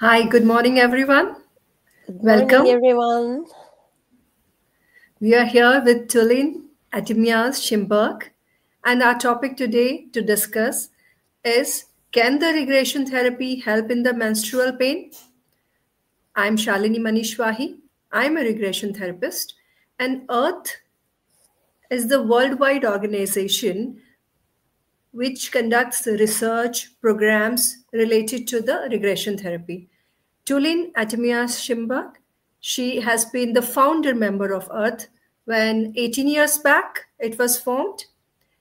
Hi, good morning, everyone. Good Welcome. morning, everyone. We are here with Tulin Schimberg, and our topic today to discuss is, can the regression therapy help in the menstrual pain? I'm Shalini Manish. I'm a regression therapist, and Earth is the worldwide organization which conducts research programs related to the regression therapy. Tulin Schimberg, she has been the founder member of Earth when 18 years back it was formed.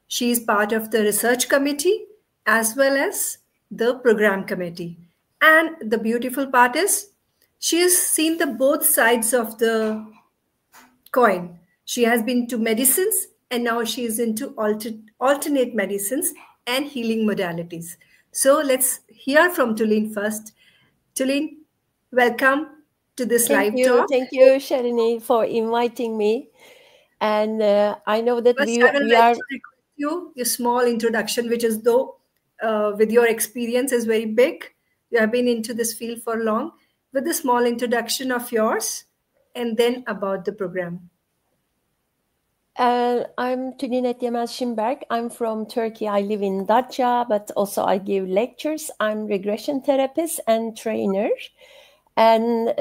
She is part of the research committee as well as the program committee. And the beautiful part is she has seen the both sides of the coin. She has been to medicines and now she is into alternate medicines and healing modalities. So let's hear from Tulin first. Tulin, welcome to this live talk. Thank you, Shalini, for inviting me. And I know that First, I will we like are. to request you a small introduction, which is though with your experience is very big. You have been into this field for long. With a small introduction of yours, and then about the program. I'm Tulin I'm from Turkey. I live in Datça, but also I give lectures. I'm regression therapist and trainer. And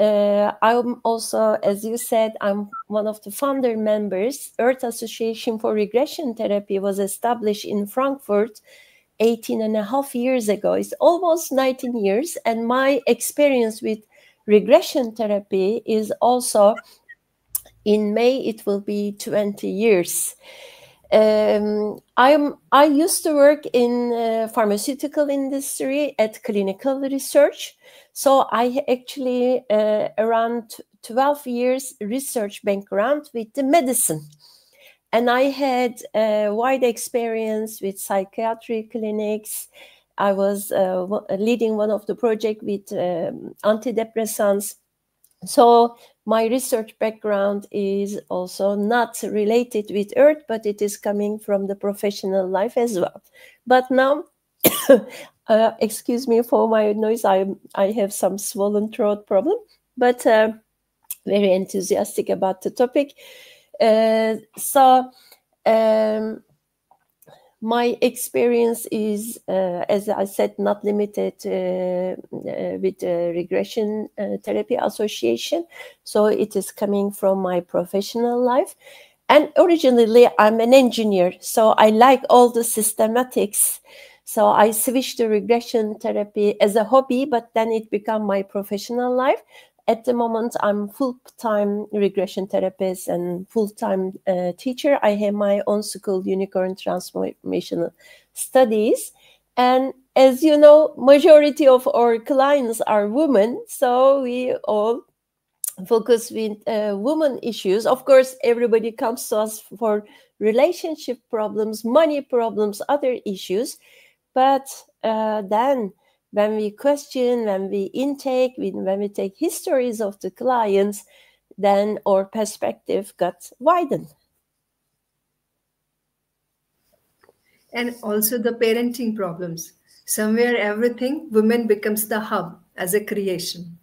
I'm also, as you said, I'm one of the founder members. Earth Association for Regression Therapy was established in Frankfurt 18 and a half years ago. It's almost 19 years. And my experience with regression therapy is also, in May, it will be 20 years. I used to work in pharmaceutical industry at clinical research. So I actually around 12 years research background with the medicine. And I had a wide experience with psychiatry clinics. I was leading one of the projects with antidepressants. So my research background is also not related with Earth, but it is coming from the professional life as well. But now, excuse me for my noise, I have some swollen throat problem, but very enthusiastic about the topic. My experience is, as I said, not limited with the Regression Therapy Association. So it is coming from my professional life. And originally, I'm an engineer, so I like all the systematics. So I switched to regression therapy as a hobby, but then it became my professional life. At the moment, I'm full-time regression therapist and full-time teacher. I have my own school, Unicorn Transformational Studies. And as you know, majority of our clients are women. So we all focus with women issues. Of course, everybody comes to us for relationship problems, money problems, other issues. But then when we question, when we intake, when we take histories of the clients, then our perspective got widened. And also the parenting problems. Somewhere everything, women becomes the hub as a creation.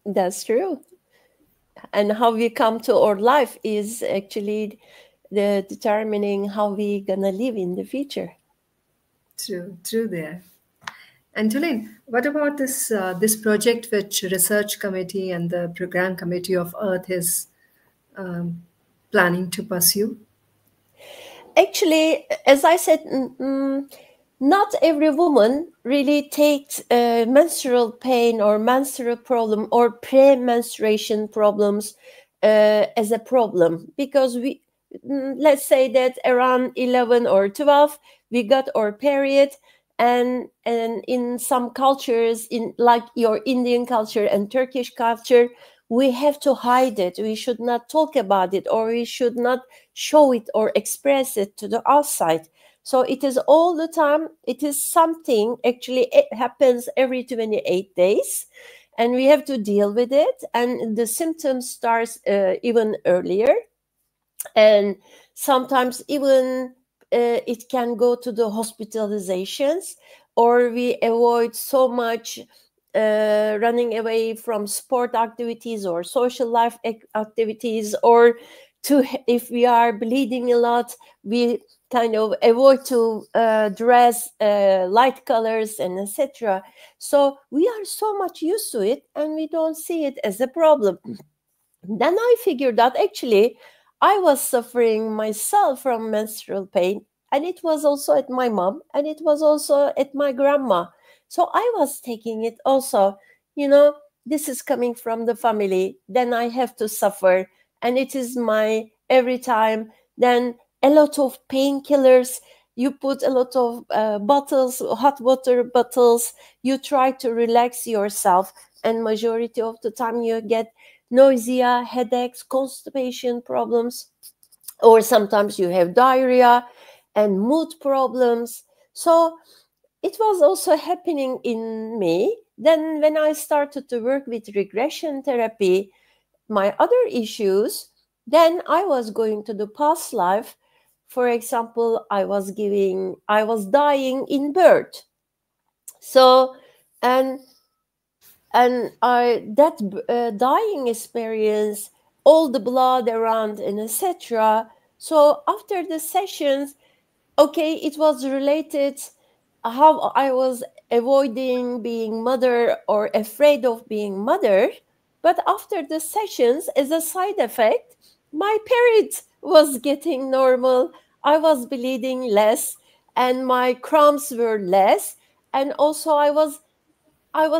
That's true. And how we come to our life is actually the determining how we gonna live in the future. True there. And Tulin, what about this project which research committee and the program committee of Earth is planning to pursue? Actually, as I said, not every woman really takes menstrual pain or menstrual problem or pre-menstruation problems as a problem, because let's say that around 11 or 12 we got our period, and in some cultures, in like your Indian culture and Turkish culture, we have to hide it. We should not talk about it, or we should not show it or express it to the outside. So it is all the time. It is something, actually, it happens every 28 days, and we have to deal with it. And the symptoms starts even earlier, and sometimes even it can go to the hospitalizations, or we avoid so much running away from sport activities or social life activities, or if we are bleeding a lot, we kind of avoid to dress light colors and etc. So we are so much used to it and we don't see it as a problem. Then I figured out actually I was suffering myself from menstrual pain, and it was also at my mom and it was also at my grandma. So I was taking it also, this is coming from the family, then I have to suffer, and it is my every time. Then a lot of painkillers, you put a lot of bottles, hot water bottles, you try to relax yourself, and majority of the time you get nausea, headaches, constipation problems, or sometimes you have diarrhea and mood problems. So it was also happening in me. Then when I started to work with regression therapy, my other issues, then I was going to the past life. For example, I was dying in birth. So, and that dying experience, all the blood around and etc. So after the sessions, okay, it was related how I was avoiding being mother or afraid of being mother. But after the sessions, as a side effect, my period was getting normal. I was bleeding less and my cramps were less. And also I was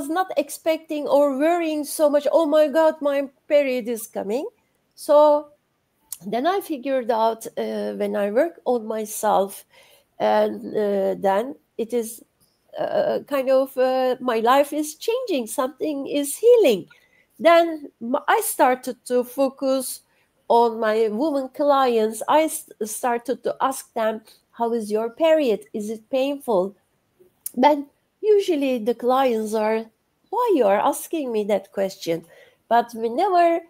not expecting or worrying so much, oh my God, my period is coming. So then I figured out when I work on myself, and then it is kind of my life is changing, something is healing. Then I started to focus on my women clients. I started to ask them, how is your period? Is it painful? Then usually the clients are, why you are asking me that question? But whenever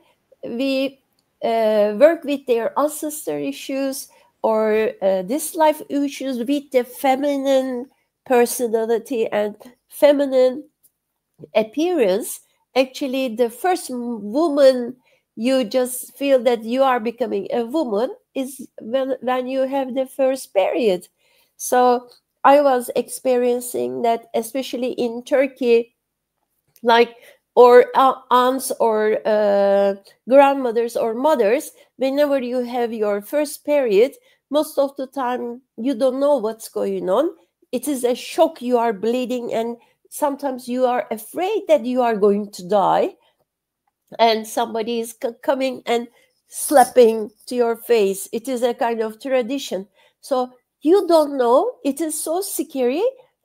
we work with their ancestor issues or this life issues with the feminine personality and feminine appearance, actually the first woman you just feel that you are becoming a woman is when you have the first period. So I was experiencing that, especially in Turkey, like, or aunts or grandmothers or mothers, whenever you have your first period, most of the time you don't know what's going on. It is a shock, you are bleeding, and sometimes you are afraid that you are going to die, and somebody is coming and slapping to your face. It is a kind of tradition. So you don't know. It is so scary.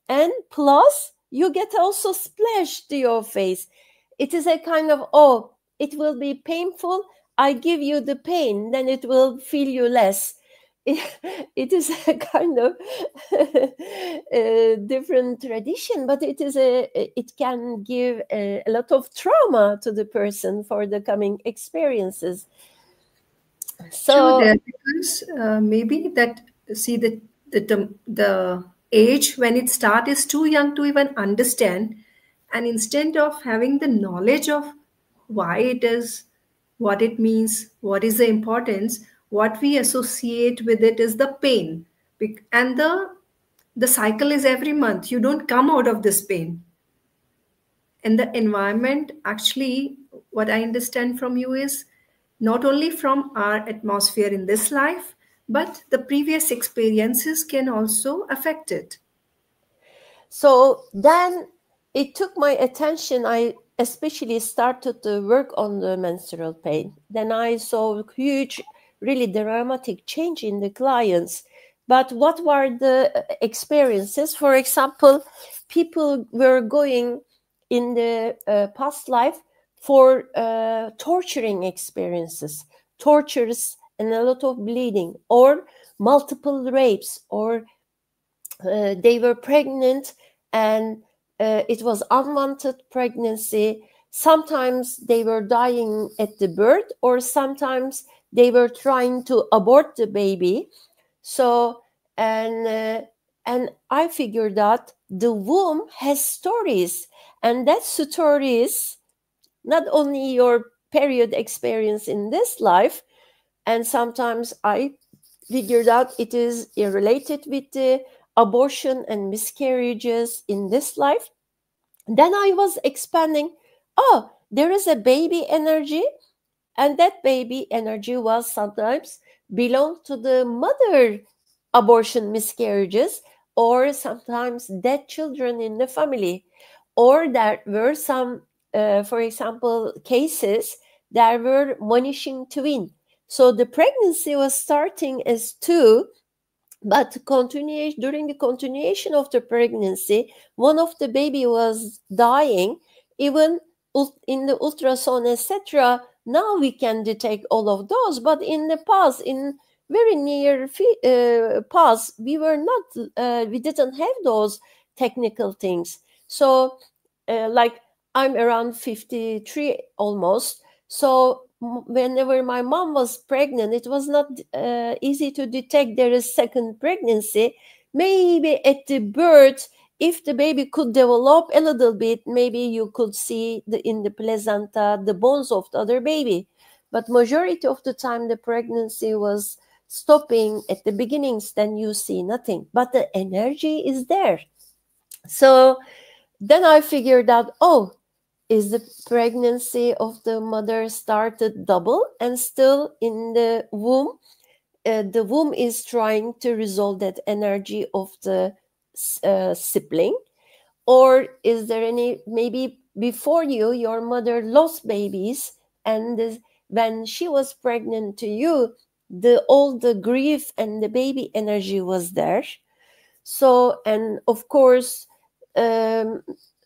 And plus, you get also splashed to your face. It is a kind of, oh, it will be painful. I give you the pain, then it will feel you less. It is a kind of a different tradition, but it can give a lot of trauma to the person for the coming experiences. True So there, because maybe that, see, the age when it starts is too young to even understand, and instead of having the knowledge of why it is, what it means, what is the importance, what we associate with it is the pain. And the cycle is every month. You don't come out of this pain. And the environment, actually, what I understand from you is not only from our atmosphere in this life, but the previous experiences can also affect it. So then it took my attention. I especially started to work on the menstrual pain. Then I saw huge, really dramatic change in the clients. But what were the experiences? For example, people were going in the past life for torturing experiences, tortures and a lot of bleeding, or multiple rapes, or they were pregnant and it was unwanted pregnancy. Sometimes they were dying at the birth, or sometimes they were trying to abort the baby. So and I figured out the womb has stories, And that story is not only your period experience in this life, and sometimes I figured out it is related with the abortion and miscarriages in this life. Then I was expanding, oh, there is a baby energy, and that baby energy was sometimes belong to the mother abortion miscarriages, or sometimes dead children in the family, or there were some for example cases there were vanishing twin. So the pregnancy was starting as two, but during the continuation of the pregnancy, one of the baby was dying. Even in the ultrasound, etc., now we can detect all of those. But in the past, in very near past, we were not, we didn't have those technical things. So, like I'm around 53 almost. So whenever my mom was pregnant, it was not easy to detect there is second pregnancy. Maybe at the birth, if the baby could develop a little bit, maybe you could see in the placenta the bones of the other baby. But majority of the time, the pregnancy was stopping at the beginnings. Then you see nothing, but the energy is there. So then I figured out, oh, is the pregnancy of the mother started double and still in the womb is trying to resolve that energy of the sibling? Or is there any, maybe before your mother lost babies, and when she was pregnant to you, all the grief and the baby energy was there. So, and of course,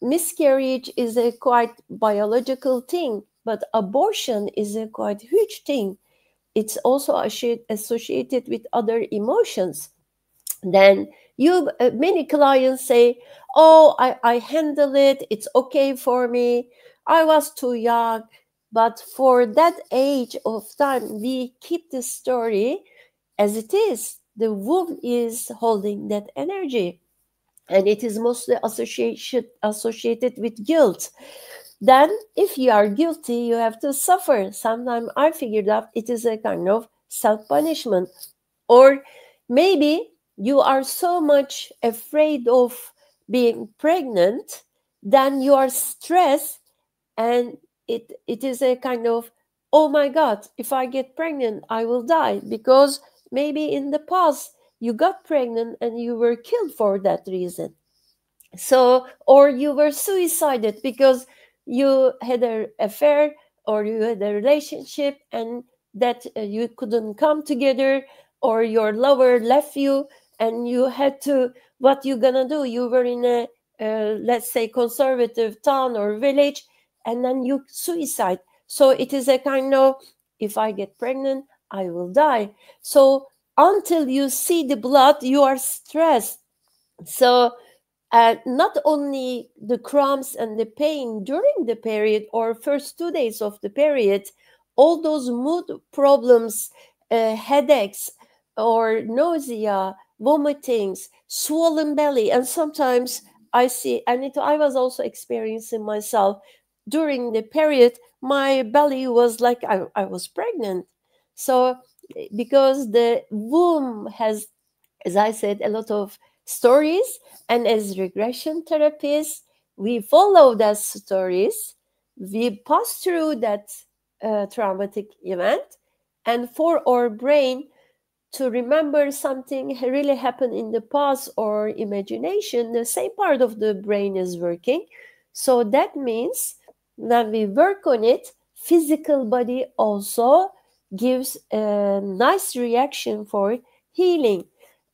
miscarriage is a quite biological thing, but abortion is a quite huge thing. It's also associated with other emotions. Then many clients say, oh, I handle it, it's okay for me, I was too young. But for that age of time, we keep the story as it is. The womb is holding that energy, and it is mostly associated with guilt. Then if you are guilty, you have to suffer. Sometimes I figured out it is a kind of self-punishment. Or maybe you are so much afraid of being pregnant, then you are stressed, and it is a kind of, oh my God, if I get pregnant, I will die. Because maybe in the past you got pregnant and you were killed for that reason. So, or you were suicided because you had an affair or you had a relationship and that you couldn't come together, or your lover left you and you had to, what you gonna do? You were in a let's say conservative town or village, and then you suicide. So it is a kind of, if I get pregnant, I will die. So until you see the blood, you are stressed. So not only the cramps and the pain during the period or first 2 days of the period, all those mood problems, headaches or nausea, vomitings, swollen belly, and sometimes I see, and I was also experiencing myself during the period, my belly was like I was pregnant. So because the womb has, as I said, a lot of stories, and as regression therapists, we follow those stories, we pass through that traumatic event, and for our brain to remember something really happened in the past or imagination, the same part of the brain is working. So that means when we work on it, physical body also gives a nice reaction for healing.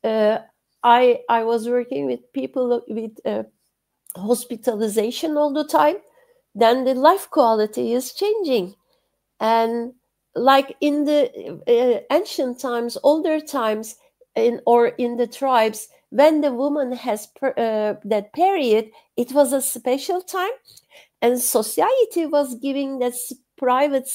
I was working with people with hospitalization all the time. Then the life quality is changing, and like in the ancient times, older times, in the tribes, when the woman has that period, it was a special time, and society was giving that private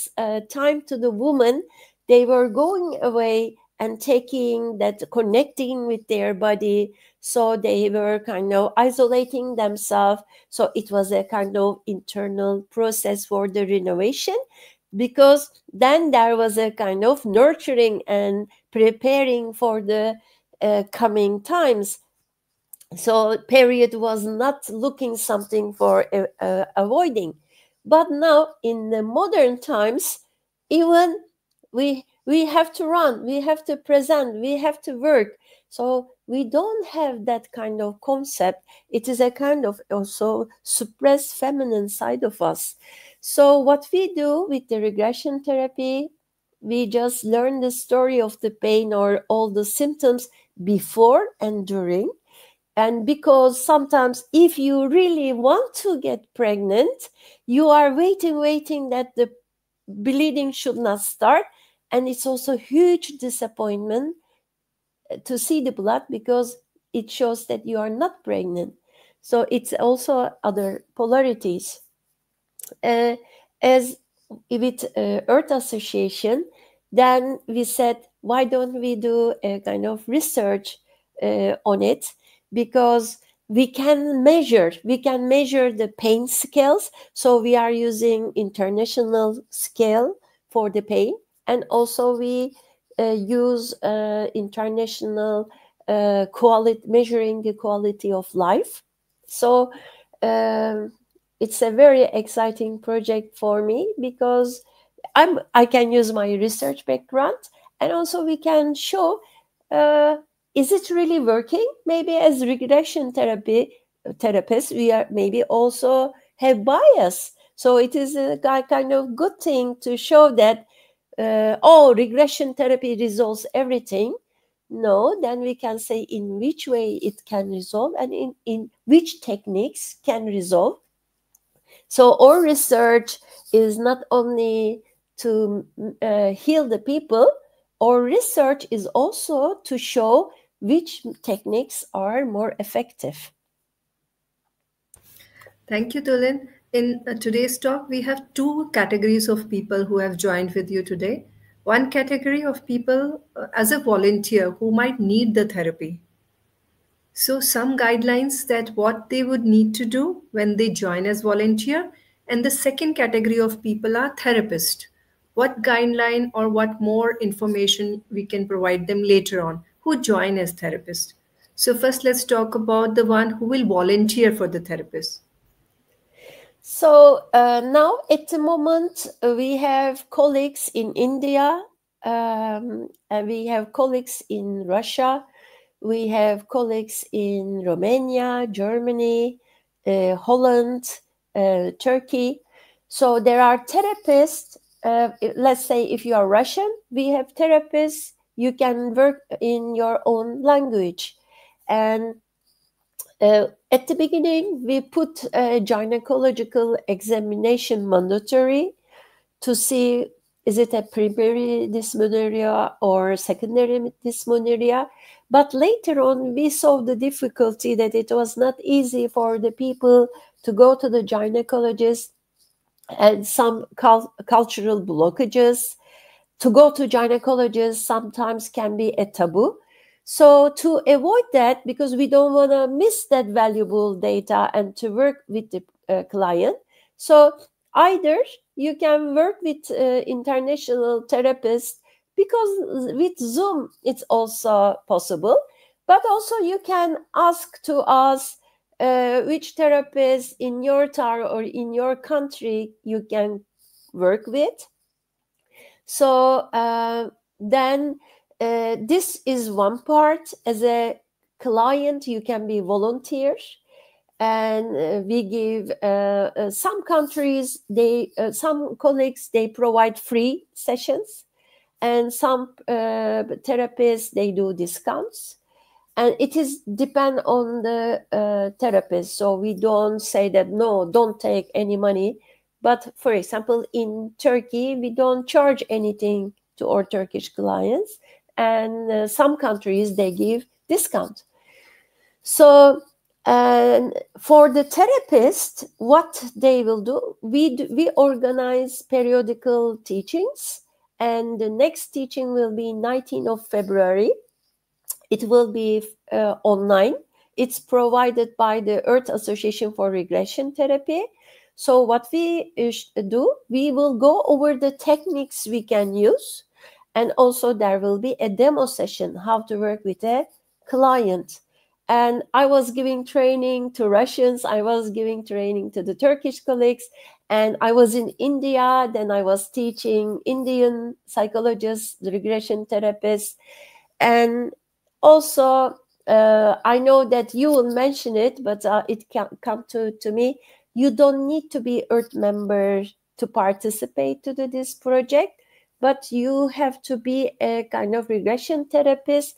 time to the woman. They were going away and taking that, connecting with their body. So they were kind of isolating themselves. So it was a kind of internal process for the renovation, because then there was a kind of nurturing and preparing for the coming times. So period was not looking something for avoiding. But now in the modern times, even we have to run, we have to present, we have to work. So we don't have that kind of concept. It is a kind of also suppressed feminine side of us. So what we do with the regression therapy, we just learn the story of the pain or all the symptoms before and during. And because sometimes if you really want to get pregnant, you are waiting that the bleeding should not start. And it's also huge disappointment to see the blood, because it shows that you are not pregnant. So it's also other polarities. As with Earth Association, then we said, why don't we do a kind of research on it? Because we can measure the pain scales. So we are using international scale for the pain, and also we use international quality, measuring the quality of life. So it's a very exciting project for me, because I can use my research background, and also we can show is it really working? Maybe as regression therapists, we are maybe also have bias. So it is a kind of good thing to show that regression therapy resolves everything. No, then we can say in which way it can resolve, and in which techniques can resolve. So our research is not only to heal the people, our research is also to show which techniques are more effective. Thank you, Tulin. In today's talk, we have two categories of people who have joined with you today. One category of people as a volunteer who might need the therapy. So some guidelines that what they would need to do when they join as volunteer. And the second category of people are therapists. What guideline or what more information we can provide them later on who join as therapists. So first let's talk about the one who will volunteer for the therapist. So now at the moment we have colleagues in India, and we have colleagues in Russia, we have colleagues in Romania, Germany, Holland, Turkey. So there are therapists. Let's say if you are Russian, we have therapists. You can work in your own language. And at the beginning, we put a gynecological examination mandatory to see, is it a primary dysmenorrhea or secondary dysmenorrhea? But later on, we saw the difficulty that it was not easy for the people to go to the gynecologist, and some cultural blockages. To go to gynecologist sometimes can be a taboo. So to avoid that, because we don't want to miss that valuable data and to work with the client, so either you can work with international therapists, because with Zoom it's also possible, but also you can ask to us which therapist in your town or in your country you can work with. So then this is one part. As a client, you can be volunteer, and we give some countries, some colleagues, they provide free sessions, and some therapists, they do discounts. And it is depend on the therapist. So we don't say that, no, don't take any money. But for example, in Turkey, we don't charge anything to our Turkish clients. And some countries, they give discount. So for the therapist, what they will do, we organize periodical teachings, And the next teaching will be 19th of February. It will be online. It's provided by the Earth Association for Regression Therapy. So what we do, we will go over the techniques we can use. And also there will be a demo session, how to work with a client. And I was giving training to Russians. I was giving training to the Turkish colleagues. And I was in India. Then I was teaching Indian psychologists, regression therapists. And also, I know that you will mention it, but it can come to me. You don't need to be Earth member to participate to this project, but you have to be a kind of regression therapist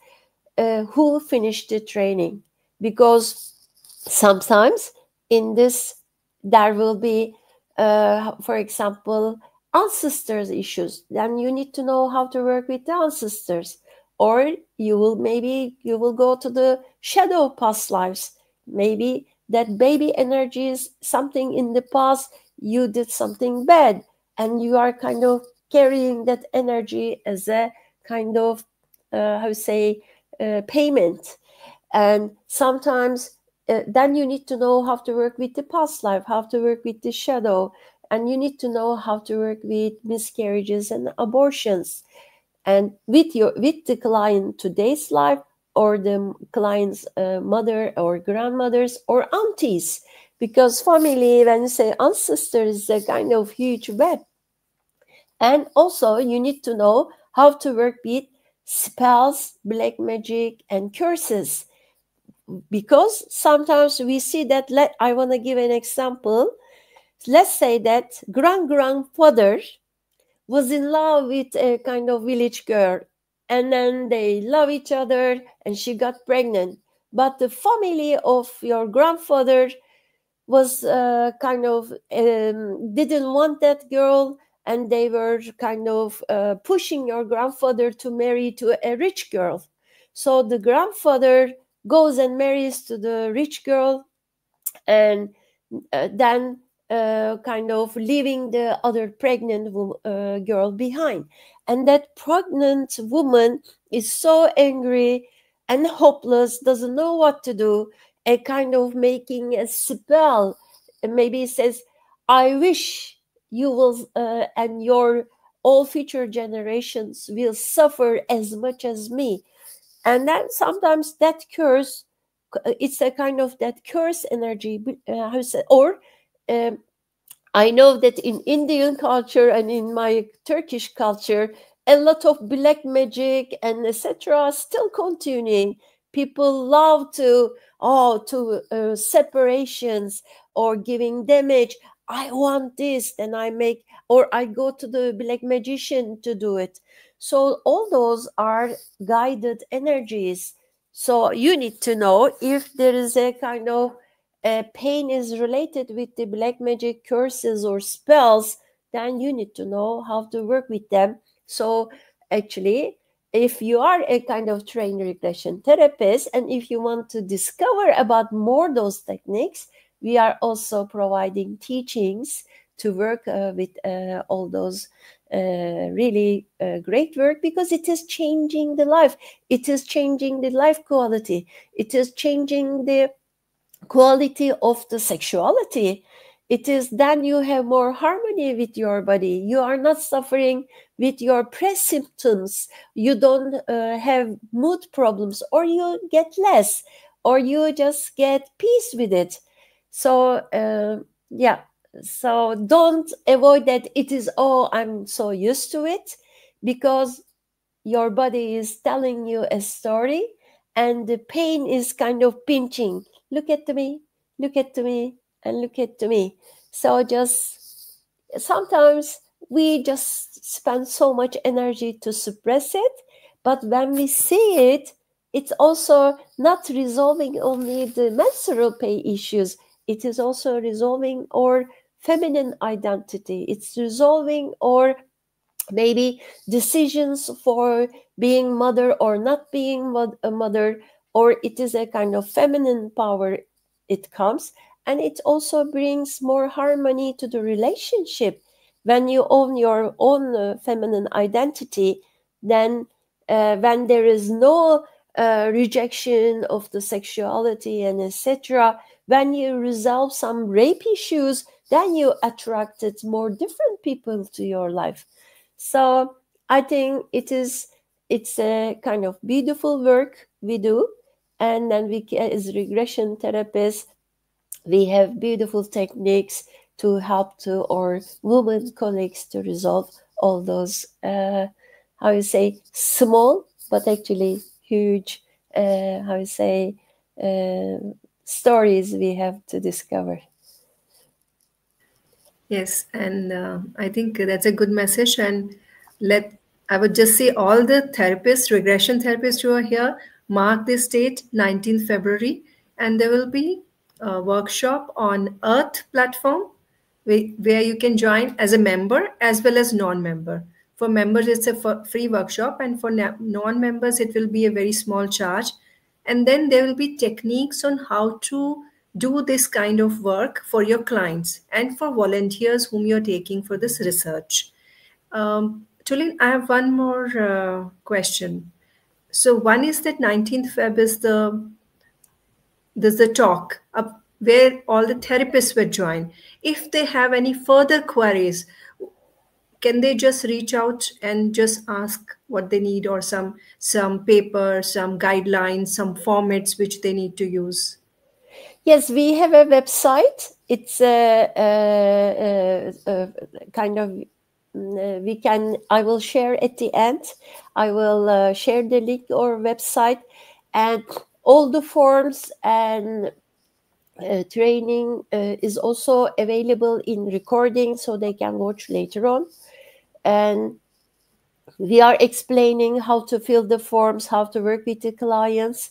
who finished the training, because sometimes in this there will be, for example, ancestors issues. Then you need to know how to work with the ancestors, or you will go to the shadow past lives. Maybe that baby energy is something in the past, you did something bad, and you are kind of carrying that energy as a kind of payment. And sometimes then you need to know how to work with the past life, how to work with the shadow, and you need to know how to work with miscarriages and abortions. And with the client today's life, or the client's mother or grandmothers or aunties, because family, when you say ancestors, is a kind of huge web. And also you need to know how to work with spells, black magic, and curses, because sometimes we see that. I want to give an example. Let's say that grandfather was in love with a kind of village girl, and then they love each other and she got pregnant, but the family of your grandfather was didn't want that girl, and they were kind of pushing your grandfather to marry to a rich girl. So the grandfather goes and marries to the rich girl, and then kind of leaving the other pregnant girl behind. And that pregnant woman is so angry and hopeless, doesn't know what to do, a kind of making a spell. And maybe says, I wish you will and your all future generations will suffer as much as me. And then sometimes that curse, it's a kind of that curse energy, or um, I know that in Indian culture and in my Turkish culture, a lot of black magic and etc. still continuing. People love to separations or giving damage. I want this, then I make, or I go to the black magician to do it. So all those are guided energies. So you need to know if there is a kind of pain is related with the black magic curses or spells, then you need to know how to work with them. So actually, if you are a kind of trained regression therapist, and if you want to discover about more those techniques, we are also providing teachings to work with all those really great work, because it is changing the life. It is changing the life quality. It is changing the quality of the sexuality. It is then you have more harmony with your body. You are not suffering with your pre-symptoms. You don't have mood problems, or you get less, or you just get peace with it. So yeah, so don't avoid that it is, oh, I'm so used to it, because your body is telling you a story, and the pain is kind of pinching. Look at me, look at me, and look at me. So just sometimes we just spend so much energy to suppress it, but when we see it, it's also not resolving only the menstrual pain issues. It is also resolving our feminine identity. It's resolving our maybe decisions for being mother or not being a mother, or it is a kind of feminine power it comes, and it also brings more harmony to the relationship. When you own your own feminine identity, then when there is no rejection of the sexuality and etc., when you resolve some rape issues, then you attracted more different people to your life. So I think it's a kind of beautiful work we do, and then we as regression therapists, we have beautiful techniques to help to our women colleagues to resolve all those how you say small but actually huge how you say stories we have to discover. Yes, and I think that's a good message. And let I would just say all the therapists, regression therapists who are here, mark this date, 19th February, and there will be a workshop on Earth platform where you can join as a member as well as non-member. For members, it's a free workshop, and for non-members, it will be a very small charge. And then there will be techniques on how to do this kind of work for your clients and for volunteers whom you're taking for this research. Tulin, I have one more question. So one is that 19th Feb is there's the talk where all the therapists will join. If they have any further queries, can they just reach out and just ask what they need, or some paper, some guidelines, some formats which they need to use? Yes, we have a website. It's a kind of we can. I will share at the end. I will share the link to our website, and all the forms and training is also available in recording, so they can watch later on. And we are explaining how to fill the forms, how to work with the clients,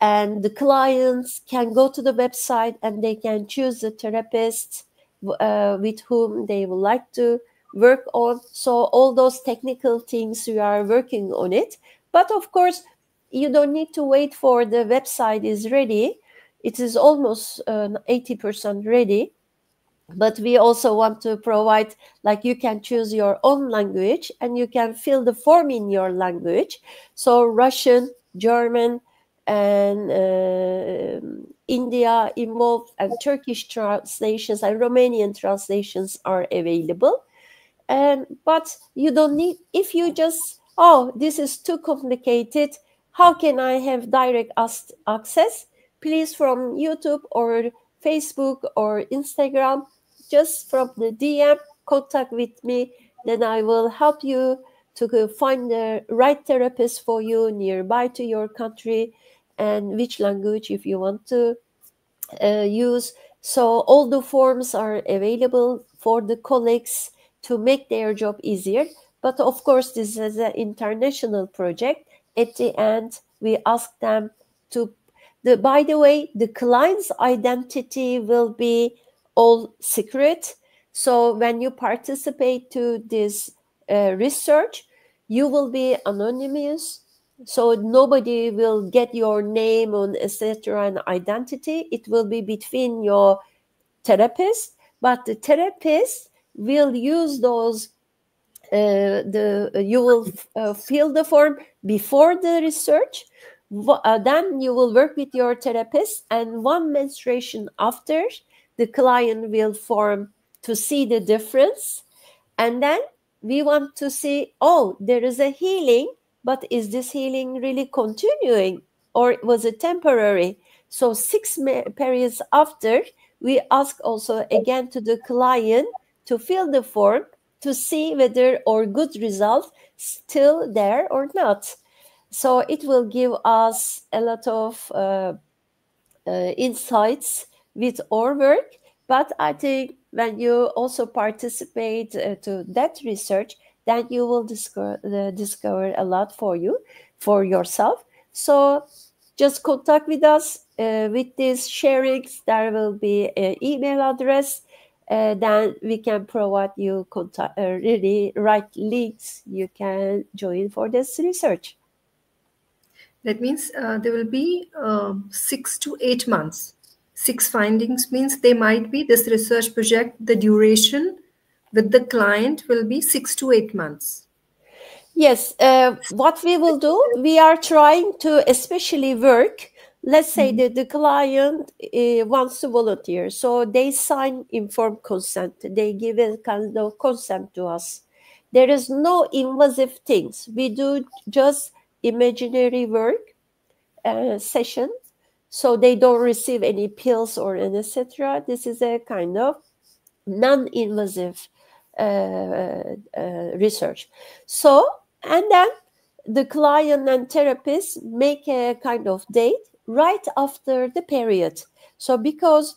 and the clients can go to the website and they can choose the therapist with whom they would like to work on. So all those technical things, we are working on it. But of course, you don't need to wait for the website is ready. It is almost 80% ready. But we also want to provide, like, you can choose your own language and you can fill the form in your language. So Russian, German, and India involved, and Turkish translations and Romanian translations are available. And but you don't need, if you just, oh, this is too complicated, how can I have direct access? Please, from YouTube or Facebook or Instagram, just from the DM, contact with me, then I will help you to find the right therapist for you nearby to your country, and which language if you want to use. So all the forms are available for the colleagues to make their job easier. But of course, this is an international project. At the end, we ask them to, by the way, the client's identity will be all secret. So when you participate to this research, you will be anonymous, so nobody will get your name on etc. and identity. It will be between your therapist, but the therapist will use those you will fill the form before the research, then you will work with your therapist, and one menstruation after, the client will form to see the difference. And then we want to see, oh, there is a healing, but is this healing really continuing, or was it temporary? So 6 periods after, we ask also again to the client to fill the form to see whether our good result still there or not. So it will give us a lot of insights with our work. But I think when you also participate to that research, then you will discover a lot for yourself. So just contact with us with these sharings. There will be an email address. Then we can provide you really right links you can join for this research. That means there will be 6 to 8 months. 6 findings means they might be this research project, the duration with the client will be 6 to 8 months. Yes, what we will do, we are trying to especially work. Let's say that the client wants to volunteer, so they sign informed consent. They give a kind of consent to us. There is no invasive things. We do just imaginary work session, so they don't receive any pills or etc. This is a kind of non-invasive research. So, and then the client and therapist make a kind of date right after the period. So, because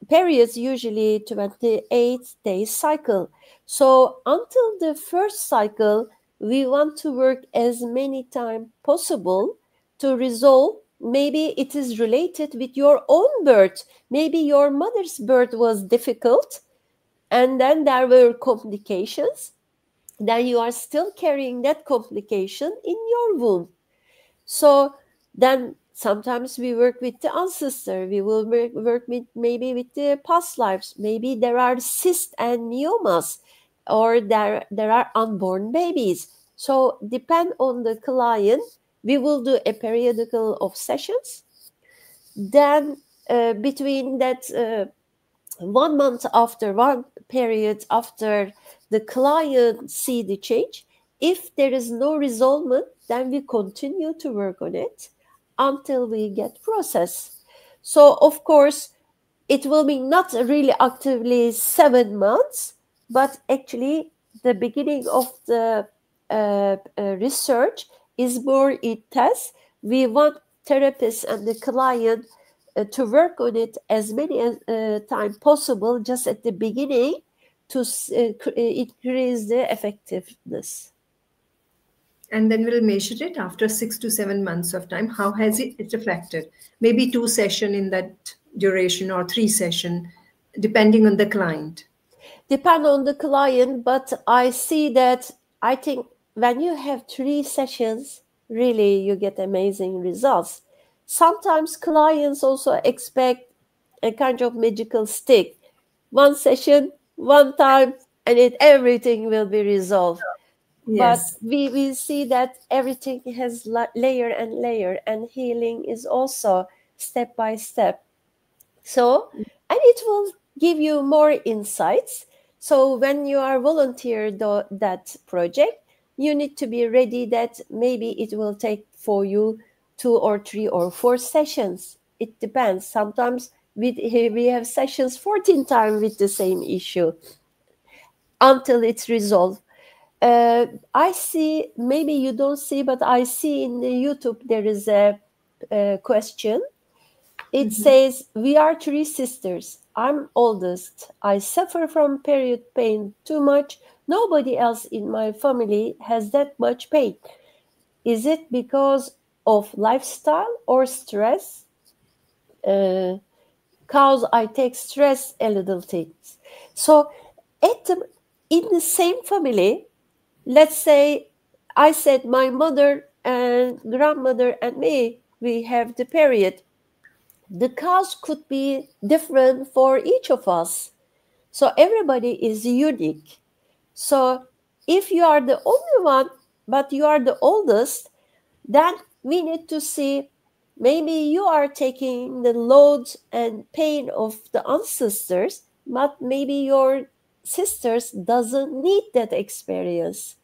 periods usually 28 days cycle. So, until the first cycle, we want to work as many time possible to resolve. Maybe it is related with your own birth. Maybe your mother's birth was difficult and then there were complications, then you are still carrying that complication in your womb. So then sometimes we work with the ancestor, we will work with maybe with the past lives, maybe there are cysts and myomas, or there are unborn babies. So depend on the client, we will do a periodical of sessions. Then between that 1 month after, one period after the client see the change, if there is no resolvement, then we continue to work on it until we get process. So of course it will be not really actively 7 months, but actually the beginning of the research is more intense. We want therapists and the client to work on it as many time possible just at the beginning to increase the effectiveness. And then we'll measure it after 6 to 7 months of time. How has it affected? Maybe 2 sessions in that duration or 3 sessions, depending on the client. Depend on the client, but I see that I think when you have 3 sessions, really you get amazing results. Sometimes clients also expect a kind of magical stick. 1 session, one time, and everything will be resolved. But Yes. we see that everything has layer and layer, and healing is also step by step. So, and it will give you more insights. So when you are volunteer that project, you need to be ready that maybe it will take for you 2 or 3 or 4 sessions. It depends. Sometimes we have sessions 14 times with the same issue until it's resolved. I see, maybe you don't see, but I see in the YouTube there is a question. It says, we are 3 sisters. I'm oldest. I suffer from period pain too much. Nobody else in my family has that much pain. Is it because of lifestyle or stress? Cause I take stress a little things. So in the same family, let's say I said my mother and grandmother and me, we have the period. The cause could be different for each of us. So everybody is unique. So if you are the only one, but you are the oldest, then we need to see maybe you are taking the load and pain of the ancestors, but maybe your sisters doesn't need that experience.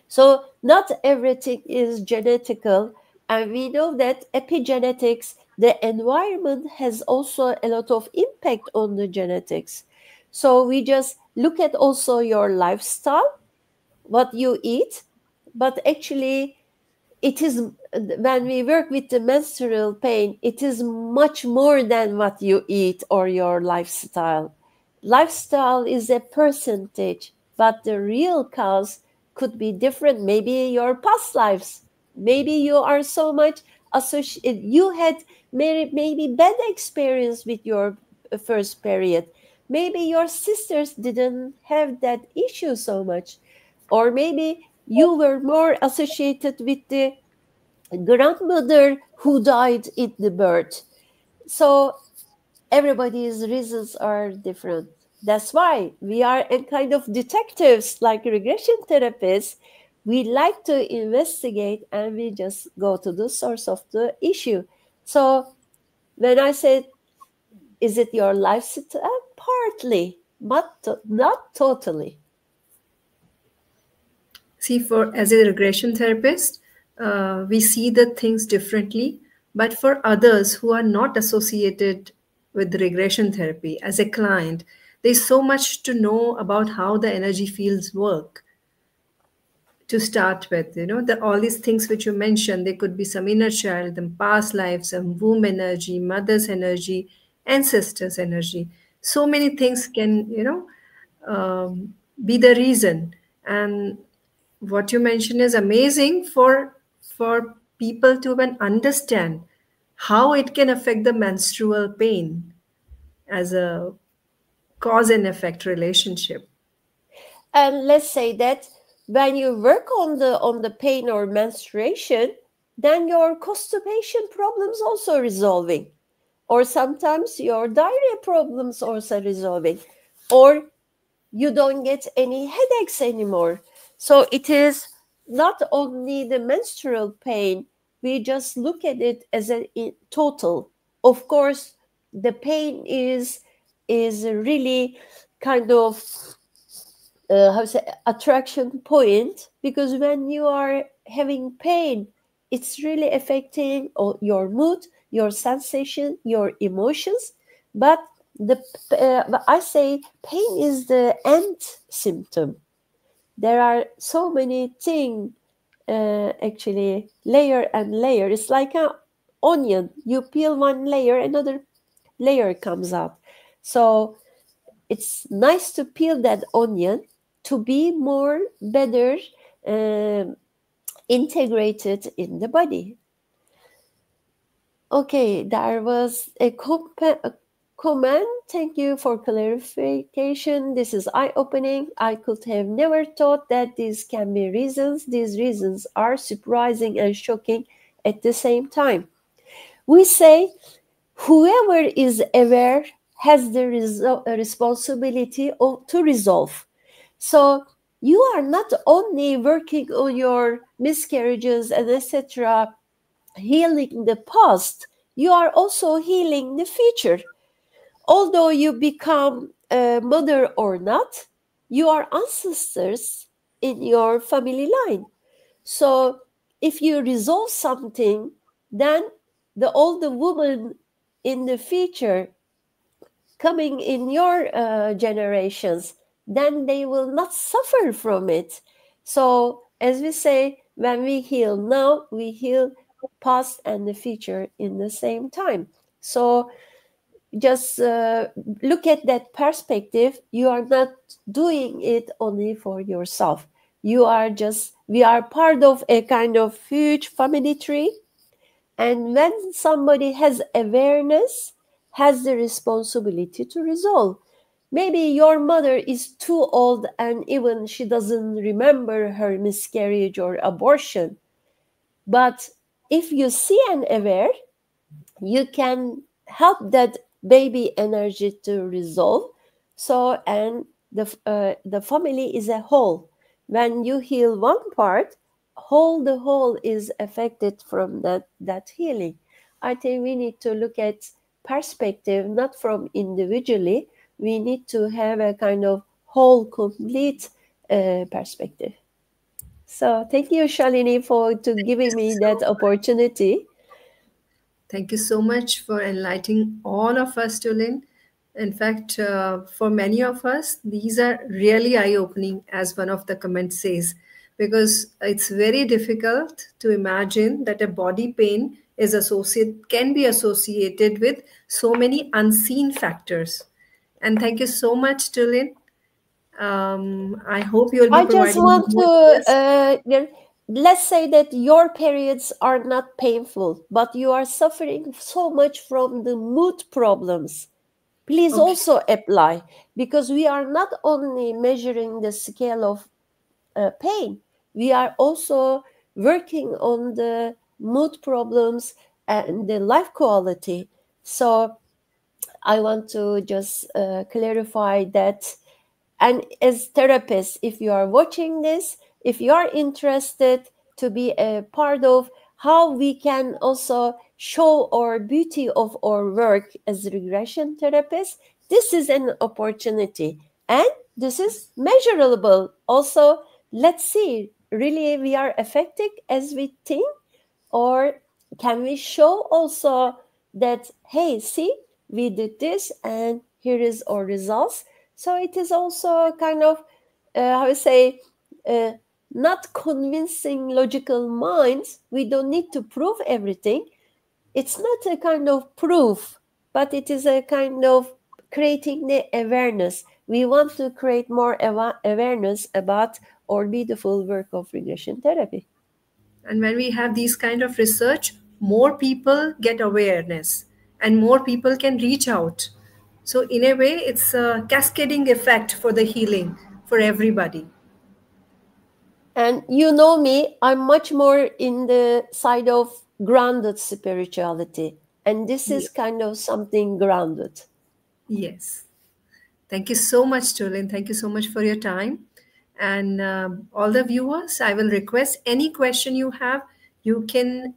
So not everything is genetical, and we know that epigenetics, the environment has also a lot of impact on the genetics. So we just look at also your lifestyle, what you eat, but actually it is, when we work with the menstrual pain, it is much more than what you eat or your lifestyle. Lifestyle is a percentage, but the real cause could be different. Maybe your past lives, maybe you are so much associated, you had maybe bad experience with your first period. Maybe your sisters didn't have that issue so much, or maybe you were more associated with the grandmother who died in the birth. So everybody's reasons are different. That's why we are a kind of detectives, like regression therapists. We like to investigate and we just go to the source of the issue. So when I said, is it your lifestyle? Partly, but not totally. See, for as a regression therapist, we see the things differently. But for others who are not associated with regression therapy, as a client, there's so much to know about how the energy fields work to start with. All these things which you mentioned, there could be some inner child, some past lives, some womb energy, mother's energy, ancestors energy. So many things can be the reason. And what you mentioned is amazing for people to even understand how it can affect the menstrual pain as a cause and effect relationship. And let's say that when you work on the pain or menstruation, then your constipation problems also resolving, or sometimes your diarrhea problems also resolving, or you don't get any headaches anymore. So it is not only the menstrual pain, we just look at it as a total. Of course, the pain is really kind of how to say attraction point, because when you are having pain, it's really affecting your mood, your sensation, your emotions. But the I say pain is the end symptom. There are so many things, actually, layer and layer. It's like an onion. You peel one layer, another layer comes up. So it's nice to peel that onion to be more better um integrated in the body. Okay, there was a comment. Thank you for clarification. This is eye-opening. I could have never thought that these can be reasons. These reasons are surprising and shocking at the same time. We say whoever is aware has the responsibility to resolve. So you are not only working on your miscarriages and etc., healing the past, you are also healing the future. Although you become a mother or not, you are ancestors in your family line. So if you resolve something, then the older woman in the future coming in your generations, then they will not suffer from it. So, as we say, when we heal now, we heal past and the future in the same time. So, just look at that perspective. You are not doing it only for yourself. You are just, we are part of a kind of huge family tree. And when somebody has awareness, has the responsibility to resolve. Maybe your mother is too old and even she doesn't remember her miscarriage or abortion. But if you see and aware, you can help that baby energy to resolve. So, and the family is a whole. When you heal one part, the whole is affected from that healing. I think we need to look at perspective not from individually. We need to have a kind of whole, complete perspective. So thank you, Shalini, for giving me that opportunity. Thank you so much for enlightening all of us, Tulin. In fact, for many of us, these are really eye-opening, as one of the comments says, because it's very difficult to imagine that a body pain can be associated with so many unseen factors. And thank you so much, Tulin. I hope you'll be I just providing want more. Yes. to, let's say that your periods are not painful, but you are suffering so much from the mood problems. Please Okay. also apply, because we are not only measuring the scale of pain, we are also working on the mood problems and the life quality. So I want to just clarify that. And as therapists, if you are watching this, if you are interested to be a part of how we can also show our beauty of our work as regression therapists, this is an opportunity. And this is measurable. Also, let's see, really we are effective as we think, or can we show also that, hey, see, we did this and here is our results. So it is also kind of, how to say, uh, not convincing logical minds. We don't need to prove everything. It's not a kind of proof, but it is a kind of creating the awareness. We want to create more awareness about our beautiful work of regression therapy. And when we have these kind of research, more people get awareness and more people can reach out. So in a way, it's a cascading effect for the healing for everybody. And you know me, I'm much more in the side of grounded spirituality. And this is kind of something grounded. Yes. Thank you so much, Tulin. Thank you so much for your time. And all the viewers, I will request any question you have, you can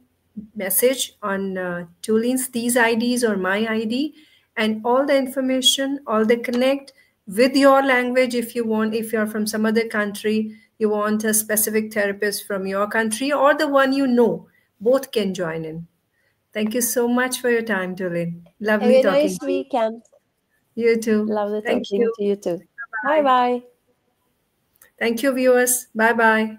message on Tulin's these IDs or my ID, and all the information, all the connect with your language if you want. If you're from some other country, you want a specific therapist from your country or the one you know, both can join in. Thank you so much for your time, Tulin. Have Lovely a talking nice to you. weekend. You too. Lovely Thank talking you. to you too. Bye Bye. bye. Thank you, viewers. Bye bye.